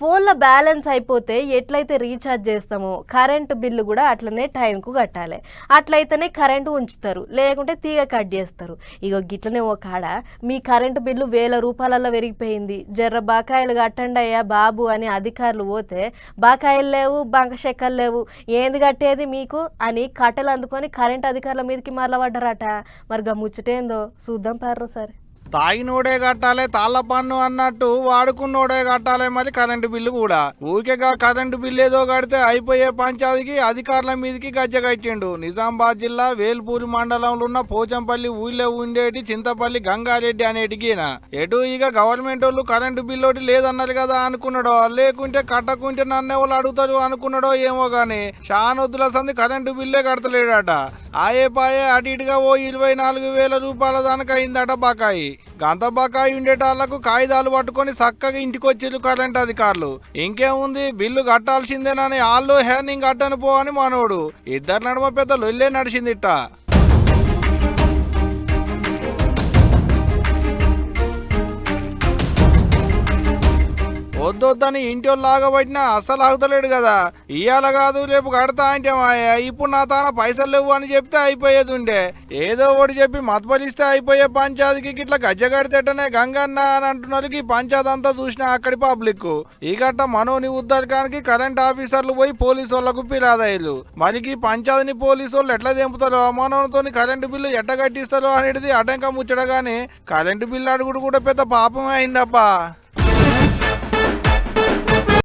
ఫోన్లో బ్యాలెన్స్ అయిపోతే ఎట్లయితే రీఛార్జ్ చేస్తామో కరెంటు బిల్లు కూడా అట్లనే టైంకు కట్టాలి. అట్లయితేనే కరెంటు ఉంచుతారు, లేకుంటే తీగ కట్ చేస్తారు. ఇగో గిట్లనే ఓ కాడ మీ కరెంటు బిల్లు 1000 రూపాయలలో పెరిగిపోయింది, జర్ర బకాయిలు కట్టండి అయ్యా బాబు అని అధికారులు పోతే బకాయిలు లేవు, బంక చెక్కలు లేవు, ఏంది కట్టేది మీకు అని కట్టెలు అందుకొని కరెంటు అధికారుల మీదకి మరలబడ్డారట. మరి ముచ్చటేందో చూద్దాం పారు సరే. తాగినోడే కట్టాలి తాళ్ళ పన్ను అన్నట్టు వాడుకున్నోడే కట్టాలి మరి కరెంటు బిల్లు కూడా. ఊరికేగా కరెంటు బిల్లు ఏదో కడితే అయిపోయే పంచాయతీకి అధికారుల మీదకి గజ్జ కట్టిండు. నిజామాబాద్ జిల్లా వేల్పూరి మండలంలో ఉన్న పోచంపల్లి ఊళ్ళో ఉండేటి చింతపల్లి గంగారెడ్డి అనేటికినా ఎటు ఇక గవర్నమెంట్ వాళ్ళు కరెంటు బిల్లు ఒకటి లేదన్నారు కదా అనుకున్నాడో, లేకుంటే కట్టకుంటే నన్ను ఎవరు అడుగుతారు అనుకున్నాడో ఏమో గాని షానొద్దుల సంది కరెంటు బిల్లే కడతలేడట. ఆయే పాయే అటు ఇటుగా ఓ 24,000 రూపాయల దానికి అయిందట బకాయి. గంత బకాయి ఉండేటాళ్లకు కాగితాలు పట్టుకొని చక్కగా ఇంటికి వచ్చిర్రు కరెంట్ అధికారులు. ఇంకేముంది బిల్లు కట్టాల్సిందేనని వాళ్ళు హెర్నింగ్ కట్టను పో అని మనోడు. ఇద్దరు నడుమ పెద్ద లొల్లే నడిచిందిట్ట. వద్దొద్దని ఇంటి వాళ్ళు లాగబట్టినా అస్సలు ఆగుతలేడు కదా. ఇయ్యాల కాదు రేపు కడతా అంటే మాయా ఇప్పుడు నా తాన పైసలు లేవు అని చెప్తే అయిపోయేది ఉండే. ఏదో ఒకటి చెప్పి మతపలిస్తే అయిపోయే పంచాయతీకి ఇట్లా గజ్జ కడితేటనే గంగన్న అని అంటున్నారు. ఈ పంచాయతీ అంతా చూసినా అక్కడి పబ్లిక్. ఈ గట్ట మనోని ఉద్దరకానికి కరెంట్ ఆఫీసర్లు పోయి పోలీసు వాళ్ళకు ఫిర్యాదు. మరికి పంచాయతీని పోలీసు వాళ్ళు ఎట్లా తెంపుతారో, మనోనితో కరెంటు బిల్లు ఎట్ట కట్టిస్తారో అనేది అటంక ముచ్చడగానే కరెంటు బిల్లు అడుగుడు కూడా పెద్ద పాపమే అయిందప్పా.